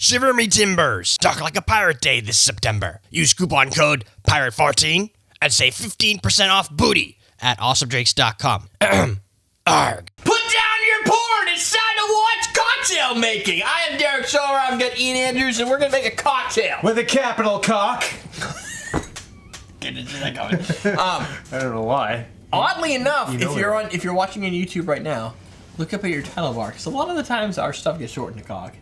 Shiver me timbers. Talk like a pirate day this September. Use coupon code PIRATE14 and save 15% off booty at awesomedrakes.com. Arg. Put down your porn! It's time to watch cocktail making! I am Derek Sower, I've got Ian Andrews, and we're gonna make a cocktail! With a capital cock. Get into that going. I don't know why. Oddly enough, You know if you're watching on YouTube right now, look up at your title bar, because a lot of the times our stuff gets shortened to cock.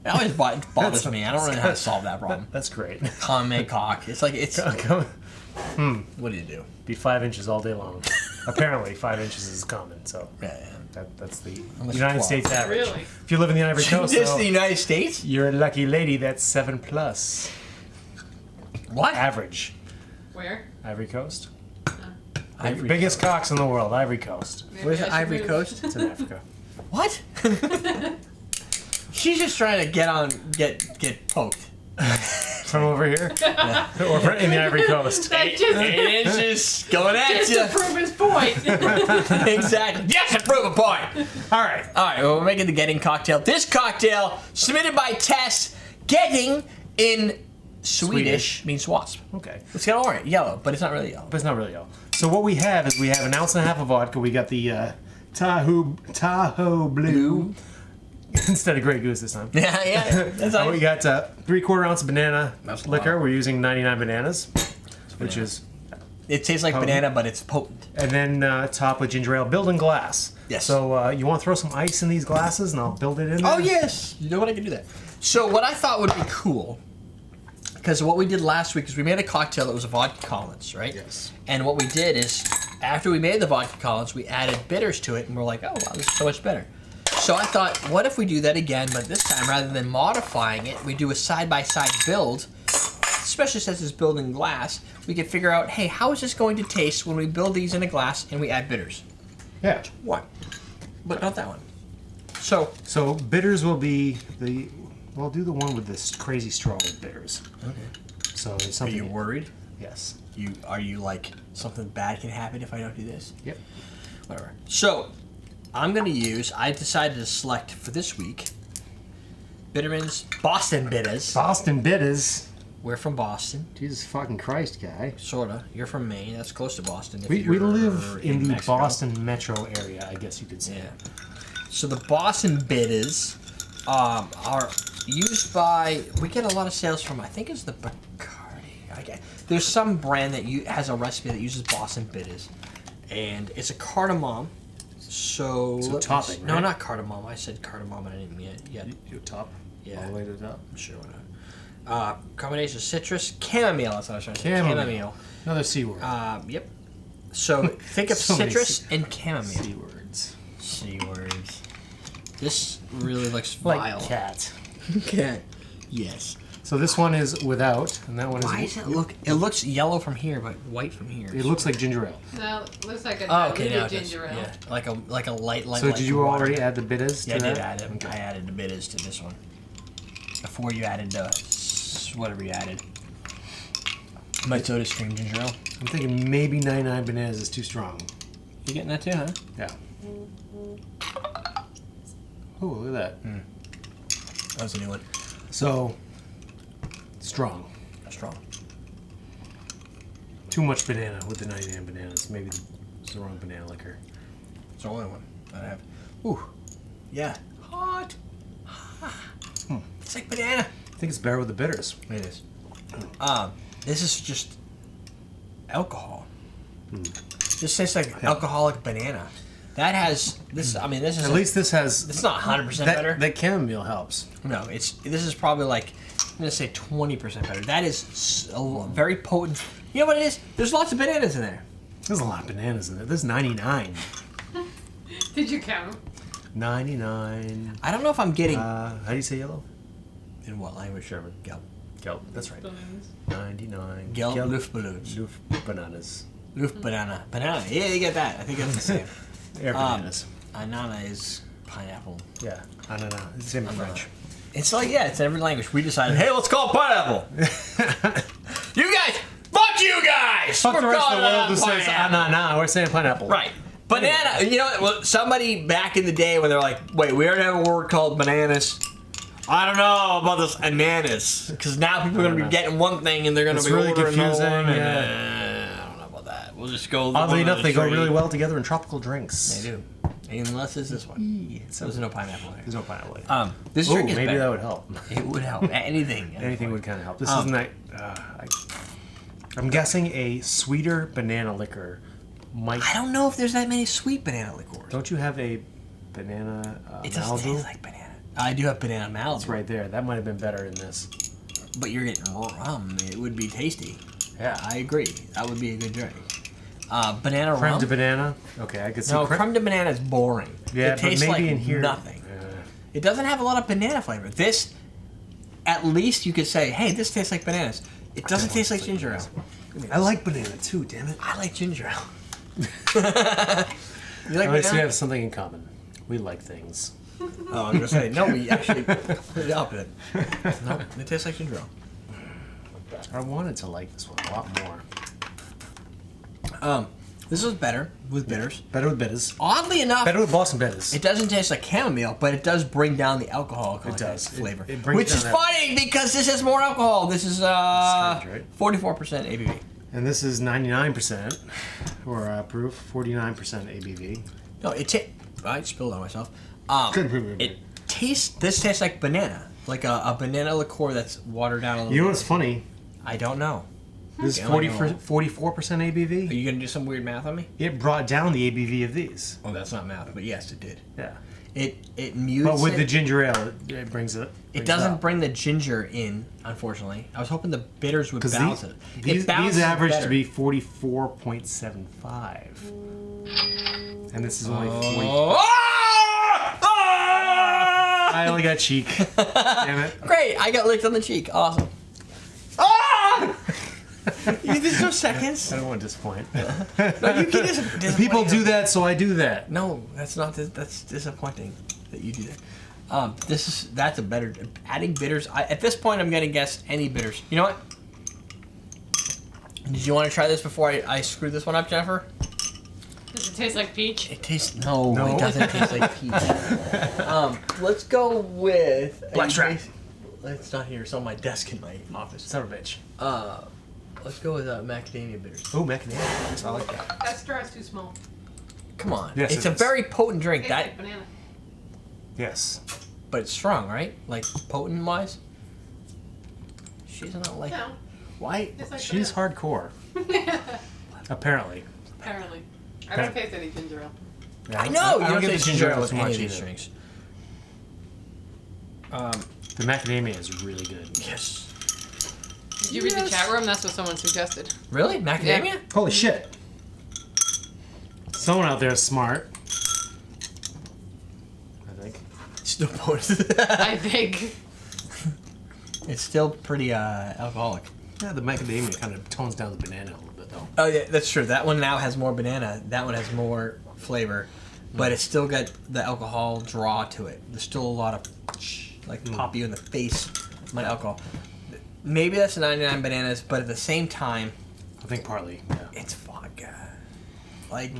It always bothers me. I don't really know how to solve that problem. That's great. Comment cock. It's like, it's... What do you do? Be 5 inches all day long. Apparently, 5 inches is common, so Yeah. that's the Unless United you're States average. Really? If you live in the Ivory Coast, Just though, the United States? you're a lucky lady. That's 7+. What? Average. Where? Ivory Coast. Ivory Biggest cocks in the world, Ivory Coast. Maybe Where's I the should Ivory move. Coast? It's in Africa. What? She's just trying to get poked. From over here? Or in the Ivory Coast? That just, 8 inches going at just you. to prove his point. Exactly. Yes, to prove a point. All right. All right, well, we're making the Getting cocktail. This cocktail, submitted by Tess, Getting in Swedish means wasp. Okay. It's got orange, yellow, but it's not really yellow. But it's not really yellow. So what we have is we have an ounce and a half of vodka. We got the Tahoe Blue. Instead of Grey Goose this time. Yeah. That's We nice. got 3/4 ounce of banana That's a liquor. lot. We're using 99 bananas, which is, It tastes like banana, but it's potent. and then top with ginger ale, built in glass. Yes. So you want to throw some ice in these glasses, and I'll build it in there? Oh, yes. You know what? I can do that. So what I thought would be cool, because what we did last week is we made a cocktail that was a vodka Collins, right? Yes. And what we did is, after we made the vodka Collins, we added bitters to it, and we're like, oh, wow, this is so much better. So I thought, what if we do that again, but this time, rather than modifying it, we do a side-by-side build, especially since it's built in glass, we could figure out, hey, how is this going to taste when we build these in a glass and we add bitters? Yeah. One. But not that one. So, So bitters will be we'll do the one with this crazy straw with bitters. okay. So it's Are something. you worried? Yes. Are you like, something bad can happen if I don't do this? Yep. Whatever. So, I decided to select for this week, Bitterman's Boston Bitters. Boston bitters. We're from Boston. Jesus fucking Christ, guy. Sorta. You're from Maine. That's close to Boston. If We you're live in the Mexico. Boston metro area, I guess you could say. Yeah. So the Boston Bitters are used by. We get a lot of sales from. I think it's the Bacardi. There's some brand that has a recipe that uses Boston Bitters, and it's a cardamom. So topping, No, right? not cardamom. I said cardamom. I didn't mean it yet. You top? Yeah. All the way to the top? Sure. Combination of citrus, chamomile. That's what I was trying to say. Chamomile. Another C word. Yep. So think of So many citrus and chamomile. C words. C words. This really looks Like vile. cat. Cat. Yes. So this one is without, and that one is. Why does it look? It looks yellow from here, but white from here. It looks like ginger ale. No, it looks like a Oh, okay, now diluted it does. ginger ale. Yeah, like a light. So did you water. already add the bitters to Yeah, I that? did add them. Okay. I added the bitters to this one before you added the whatever you added. My soda stream ginger ale. I'm thinking maybe 99 bananas is too strong. You getting that too, huh? Yeah. Oh, look at that. That was a new one. So, strong. Strong. Too much banana with the 99 bananas. Maybe it's the wrong banana liquor. It's the only one that I have. Ooh. Yeah. Hot. It's like banana. I think it's better with the bitters. It is. This is just alcohol. This tastes like alcoholic banana. That has this. I mean, this is At least this has. It's not 100% that, better. That chamomile helps. No, this is probably like, I'm gonna say 20% better. That is very potent. You know what it is? There's lots of bananas in there. There's a lot of bananas in there. There's 99. Did you count? 99. I don't know if I'm getting. How do you say yellow? In what language, Sherman? Gelb. Gelb. That's right. Balloons. 99. Gelb Luftballons. Bananas. Luft banana. Banana. Yeah, you get that. I think that's the same. Air bananas. Anana is pineapple. Yeah. I don't know. It's the same in French. It's like, yeah, it's in every language. We decided, hey, let's call it pineapple. You guys, fuck you guys. Fuck the rest of the world who says, pineapple. nah, we're saying pineapple. Right. Banana, you know, well, somebody back in the day when they're like, wait, we already have a word called bananas. I don't know about this bananas because now people are gonna be getting one thing and they're gonna It's be really ordering another confusing, one. yeah. I don't know about that. We'll just go. Oddly enough, they go really well together in tropical drinks. They do. Unless it's this one. There's no pineapple there. There's no pineapple. In it. This Ooh, drink is maybe better. that would help. It would help. Anything. Anything would kind of help. This isn't that. I'm guessing a sweeter banana liquor might. I don't know if there's that many sweet banana liqueurs. Don't you have a banana It doesn't Malibu? taste like banana. I do have banana Malibu. It's right there. That might have been better in this. But you're getting rum. It would be tasty. Yeah. I agree. That would be a good drink. Banana Creme rum. de banana. Okay, I could see. No, creme de banana is boring. Yeah, it tastes but maybe like in here, nothing. It doesn't have a lot of banana flavor. This, at least you could say, hey, this tastes like bananas. It doesn't taste like ginger ale. I like banana too. Damn it. I like ginger ale. You like At least we banana? have something in common. We like things. Oh, I'm gonna say no. We actually put it opposite. No, it tastes like ginger ale. I wanted to like this one a lot more. This was better with bitters. Better with bitters. Oddly enough, Better with Boston bitters. it doesn't taste like chamomile, but it does bring down the alcohol content does. flavor. It brings Which down is that- funny because this has more alcohol. This is Strange, right? 44% ABV. And this is 99% or proof, 49% ABV. No, I spilled on myself. Couldn't prove it. It tastes. This tastes like banana, like a banana liqueur that's watered down a little. You know bit. what's funny? I don't know. This is Yeah, I know. 44% Are ABV. you gonna do some weird math on me? It brought down the ABV of these. Oh, that's not math, but yes, it did. Yeah. It mutes. But with it. the ginger ale, it brings it. It doesn't bring the ginger in, unfortunately. I was hoping the bitters would Because balance it. these balances average better. to be 44.75. And this is only 40. Oh! Ah! I only got cheek. Damn it. Great, I got licked on the cheek. Awesome. Ah! You did some seconds. I don't want to disappoint. No, you can disappoint People him. do that, so I do that. No, that's not. That's disappointing that you do that. That's a better adding bitters. At this point, I'm gonna guess any bitters. You know what? Did you want to try this before I screw this one up, Jennifer? Does it taste like peach? It tastes no. No. It doesn't taste like peach. Let's go with Blackstrap. It's not here. It's on my desk in my office. Son of a bitch. Let's go with macadamia bitters. Oh, macadamia. I like that. That straw's too small. Come on. Yes, It's it a is. very potent drink. Tastes That, like banana. Yes. but it's strong, right? Like potent wise. She's not like. No, Why? tastes like She's banana. hardcore. Apparently. Apparently. I don't taste any ginger ale. Yeah, I know. I You don't don't get taste the ginger ginger ale ale with too any much of these either. drinks. The macadamia is really good. Yes. Did you read the chat room? That's what someone suggested. Really? Macadamia? Holy shit. Someone out there is smart. I think. Still potent. I think. It's still pretty alcoholic. Yeah, the macadamia kind of tones down the banana a little bit, though. Oh yeah, that's true. That one now has more banana. That one has more flavor, but it's still got the alcohol draw to it. There's still a lot of like pop you in the face, my alcohol. Maybe that's 99 bananas, but at the same time, I think partly, yeah. it's vodka. Like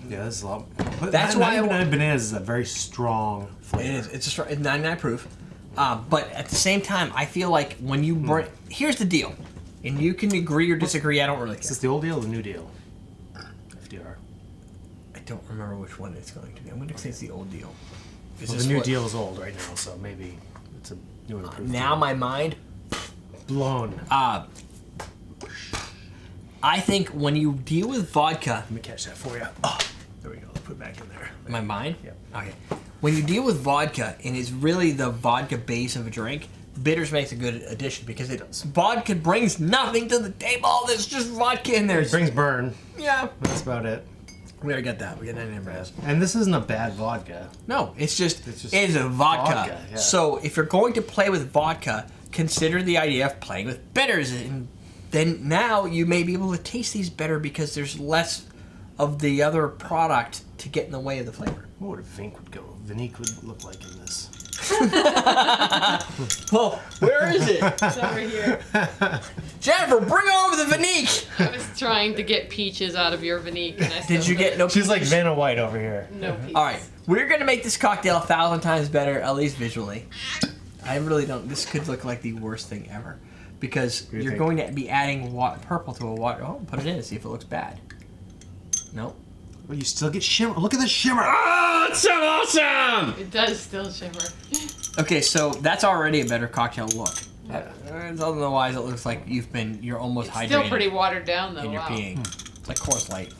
Yeah, this is a lot. But That's why I 99 bananas is a very strong flavor. it is. It's 99 proof. But at the same time, I feel like when you bring, here's the deal, and you can agree or disagree. I don't really Is care. this the old deal or the new deal? FDR. I don't remember which one it's going to be. I'm going to say it's the old deal. Is Well, this the new what- deal is old right now, so maybe it's a new and improved Now deal. my mind. blown. I think when you deal with vodka, Let me catch that for you. Oh, there we go. Let's put it back in there. my mind. Yep. Okay. When you deal with vodka, and it's really the vodka base of a drink, bitters makes a good addition because vodka brings nothing to the table. There's just vodka in there. It brings burn. Yeah. That's about it. We already got that. We got 99 bananas. And this isn't a bad vodka. No, it's just It's just a vodka. vodka, yeah. So if you're going to play with vodka, consider the idea of playing with bitters, and then now you may be able to taste these better because there's less of the other product to get in the way of the flavor. What would a Vinique would look like in this? Well, where is it? It's over here. Jennifer, bring over the Vinique! I was trying to get peaches out of your Vinique, and I still Did you get no She's like peaches? Vanna White over here. no peaches. All right, we're gonna make this cocktail 1,000 times better, at least visually. I really don't. This could look like the worst thing ever. Because do you you're think? going to be adding purple to a water. Oh, put it in and see if it looks bad. Nope. Well, you still get shimmer. Look at the shimmer. Oh, it's so awesome! It does still shimmer. Okay, so that's already a better cocktail look. Otherwise, it looks like you're almost hydrated. Still pretty watered down though. And you're Wow. peeing. It's like Coors Light.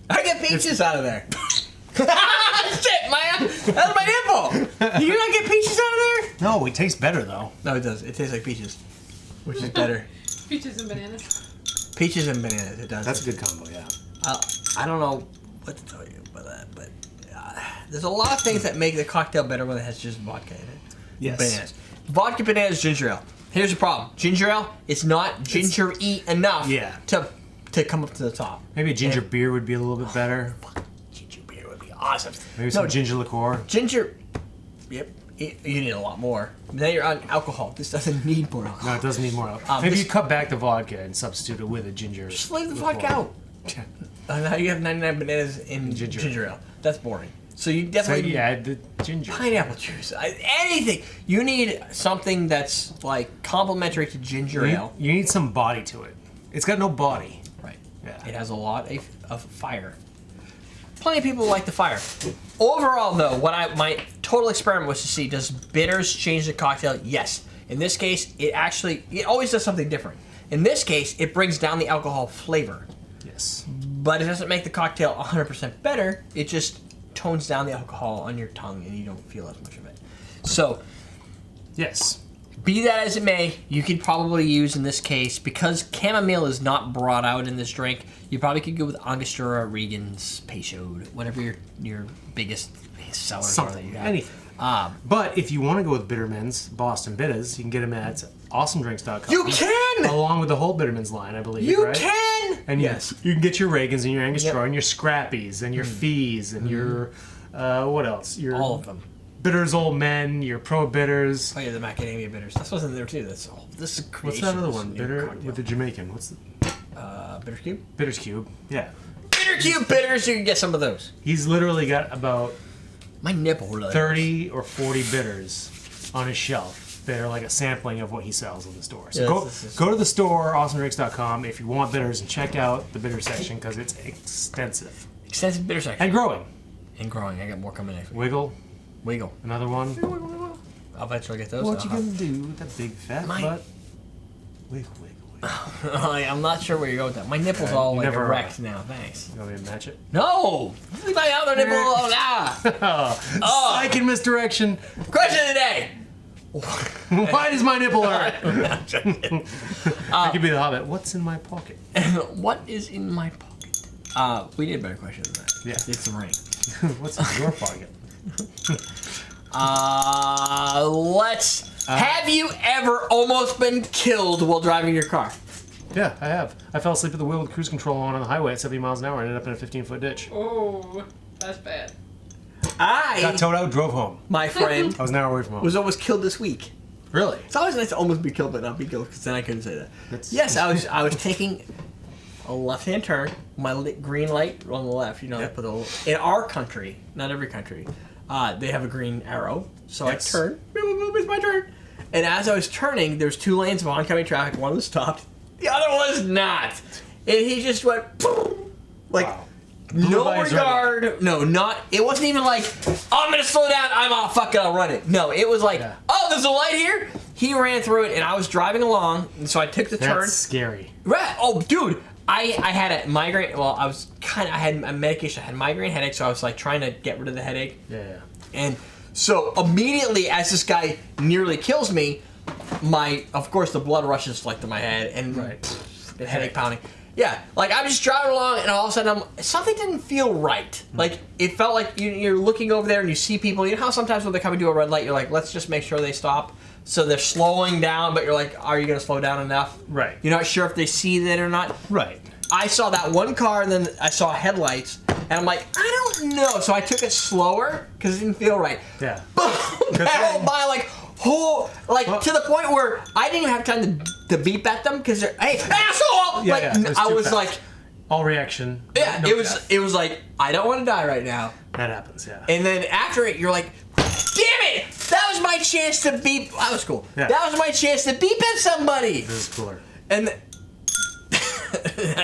I get peaches out of there. Shit, that's my nipple. Do you not get peaches out of there? No, it tastes better though. No, it does. It tastes like peaches, which is better. Peaches and bananas. Peaches and bananas. It does. That's a good combo, yeah. I don't know what to tell you about that, but there's a lot of things that make the cocktail better when it has just vodka in it. Yes. Bananas. Vodka, bananas, ginger ale. Here's the problem. Ginger ale, it's not ginger-y enough Yeah. to come up to the top. Maybe a ginger beer would be a little bit better. Ginger beer would be awesome. Maybe some ginger liqueur. Ginger, yep, you need a lot more. Now you're on alcohol. This doesn't need more alcohol. No, it does need more alcohol. Maybe this- you cut back the vodka and substitute it with a ginger. Just leave the liqueur. vodka out. Now you have 99 bananas in ginger ale. That's boring. So you So definitely you add the ginger. pineapple juice. Anything. You need something that's like complementary to ginger ale. You need some body to it. It's got no body. Right. Yeah. It has a lot of fire. Plenty of people like the fire. Overall, though, my total experiment was to see, does bitters change the cocktail? Yes. In this case, it always does something different. In this case, it brings down the alcohol flavor. Yes. But it doesn't make the cocktail 100% better. It just tones down the alcohol on your tongue and you don't feel as much of it. So, Yes. be that as it may, you could probably use in this case, because chamomile is not brought out in this drink, you probably could go with Angostura, Regan's, Peychaud, whatever your biggest sellers are that Something. you have. Anything. But if you want to go with Bitterman's Boston Bitters, you can get them at awesomedrinks.com. You can! Along with the whole Bitterman's line, I believe. You right? can! And yes. you can get your Reagans and your Angostura Yep. and your Scrappies and your Fees and your what else? Your All of them. Bitters Old Men, your Pro Bitters. Oh yeah, the macadamia bitters. This wasn't there too. This is What's creation. that other one? New Bitter cocktail. with the Jamaican. What's the Bitters Cube? Bitters Cube? Yeah. Bitter Cube bitters. You can get some of those. He's literally got about My nipple really. 30 or 40 bitters on his shelf. They're like a sampling of what he sells in the store. So Yeah, this is- go to the store, awesomedrinks.com, if you want bitters, and check out the bitter section because it's extensive Extensive bitter section. and growing. And growing. I got more coming next week. Wiggle, Wiggle. another one. I'll eventually get those. What you gonna do with that big fat My- butt? Wiggle, wiggle, wiggle. I'm not sure where you're going with that. My nipple's all like never erect now. Thanks. You want me to match it? No! Leave my other nipple alone. Ah! Psych and misdirection. Question of the day. Why does my nipple hurt? I could be the Hobbit. What's in my pocket? What is in my pocket? We did a better question than that. Yeah. It's the ring. What's in your pocket? Have you ever almost been killed while driving your car? Yeah, I have. I fell asleep at the wheel with cruise control on the highway at 70 miles an hour and ended up in a 15-foot ditch. Oh, that's bad. Got towed out, drove home. My friend, I was an hour away from home. was almost killed this week. Really? It's always nice to almost be killed, but not be killed, because then I couldn't say that. That's- Yes, I was taking a left-hand turn. My green light on the left. You know, Yep. they put in our country, not every country, they have a green arrow. So Yes. I turned. Boop, boop, boop, it's my turn. And as I was turning, there's two lanes of oncoming traffic. One was stopped. The other was not. And he just went boom, like. Wow. No by his red regard. No, not. It wasn't even like, oh, I'm gonna slow down. Fuck it, I'll run it. No, it was like, Yeah. oh, there's a light here. He ran through it, and I was driving along, and so I took the turn. That's scary. Right. Oh, dude, I had a migraine. Well, I had a medication. I had migraine headache, so I was like trying to get rid of the headache. Yeah. And so immediately, as this guy nearly kills me, of course, the blood rushes like to my head, and the headache pounding. Yeah, like I'm just driving along, and all of a sudden, something didn't feel right. Like it felt like you're looking over there, and you see people. You know how sometimes when they're coming to a red light, you're like, let's just make sure they stop. So they're slowing down, but you're like, are you going to slow down enough? Right. You're not sure if they see that or not. Right. I saw that one car, and then I saw headlights, and I'm like, I don't know. So I took it slower because it didn't feel right. Yeah. Boom! Barreled by like to the point where I didn't even have time to beep at them because they're, hey, asshole! Yeah, like yeah, it was I too was fast. like, All reaction. yeah, no it was death. it was like I don't want to die right now, That happens, yeah. And then after it, you're like, damn it! That was my chance to beep. That was cool. Yeah. That was my chance to beep at somebody. This is cooler. And that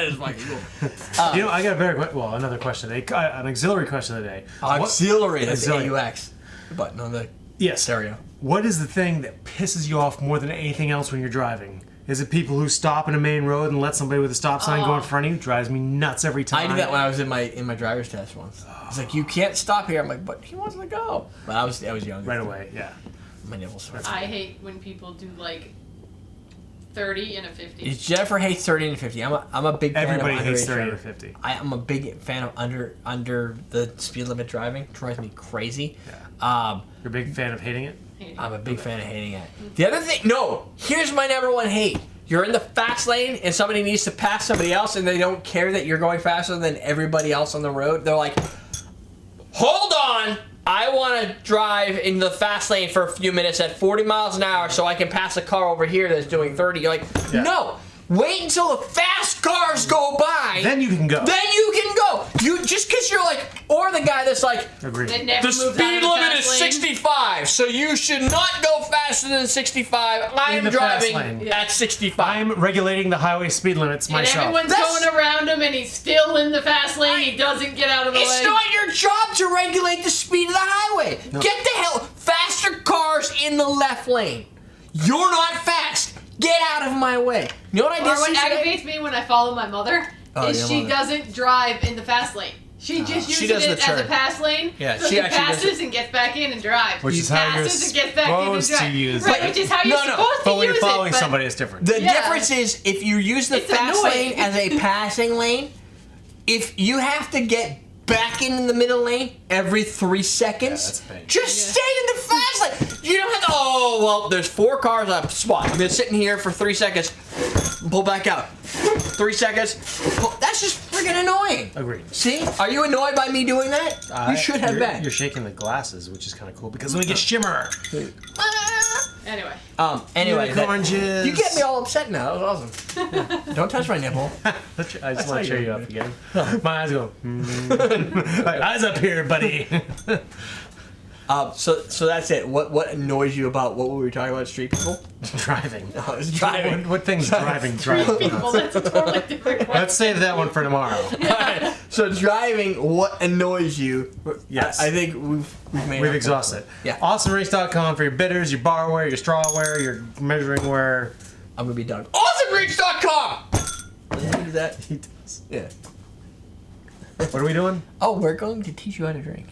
is fucking cool. I got a better, another question. An auxiliary question of the day. Auxiliary. That's Auxiliary. AUX. The button on the Yes. stereo. What is the thing that pisses you off more than anything else when you're driving? Is it people who stop in a main road and let somebody with a stop sign go in front of you? Drives me nuts every time. I did that when I was in my driver's test once. It's like, you can't stop here. I'm like, but he wants to go. But I was younger. Right away, yeah. My nipples sore. I hate when people do like 30 and a 50. Jennifer hates 30 and 50. I'm a big fan Everybody of hates underage 30 or driving. 50. I'm a big fan of under the speed limit driving. It drives me crazy. You're a big fan of hating it? I'm a big fan of hating it. The other thing, here's my number one hate. You're in the fast lane and somebody needs to pass somebody else and they don't care that you're going faster than everybody else on the road. They're like, hold on, I want to drive in the fast lane for a few minutes at 40 miles an hour so I can pass a car over here that's doing 30. You're like, no, wait until the fast cars go by. Then you can go. Then you can go. You just because you're like, or the guy that's like, Agreed. They never the moved out speed of the limit fast is lane. 65, so you should not go faster than 65. I In am the fast driving lane. at 65. I'm regulating the highway speed limits And myself. everyone's That's- going around him and he's still in the fast lane. He doesn't get out of the It's way. not your job to regulate the speed of the highway. Get the hell faster cars in the left lane. You're not fast. Get out of my way. You know what I Or did what see today? aggravates me when I follow my mother is your she mother. doesn't drive in the fast lane. She just she uses does the it as a turn. pass lane. Yeah, so she she actually does passes and gets back in and drives. Which She is how you're passes and gets back in and supposed to drives. use right, it. which is how you're No, no, supposed But to when you're use following it. But somebody, it's different. The Yeah. difference is if you use the It's fast annoying. lane as a passing lane, if you have to get back in the middle lane every 3 seconds, that's a pain. just stay in the fast lane. You don't have to, oh, well, there's 4 cars up spot. I'm gonna sit in here for 3 seconds, pull back out. 3 seconds, that's just friggin' annoying. Agreed. See? Are you annoyed by me doing that? You should have been. You're shaking the glasses, which is kind of cool because we get shimmer. Anyway. Anyway, Unicorn you get me all upset now. That was awesome. Yeah. Don't touch my nipple. I just want to cheer you up again. My eyes go. Like, eyes up here, buddy. So that's it. What annoys you about what were we talking about? Street people? Driving. Oh, it's driving. What thing's driving? Well, that's a totally different question. Let's save that one for tomorrow. Alright, so driving, what annoys you? Yes. I think we've made We've our exhausted. Yeah. AwesomeRinks.com for your bitters, your barware, your strawware, your measuring ware. I'm gonna be done. AwesomeRinks.com! Doesn't he do that? He does. Yeah. What are we doing? Oh, we're going to teach you how to drink.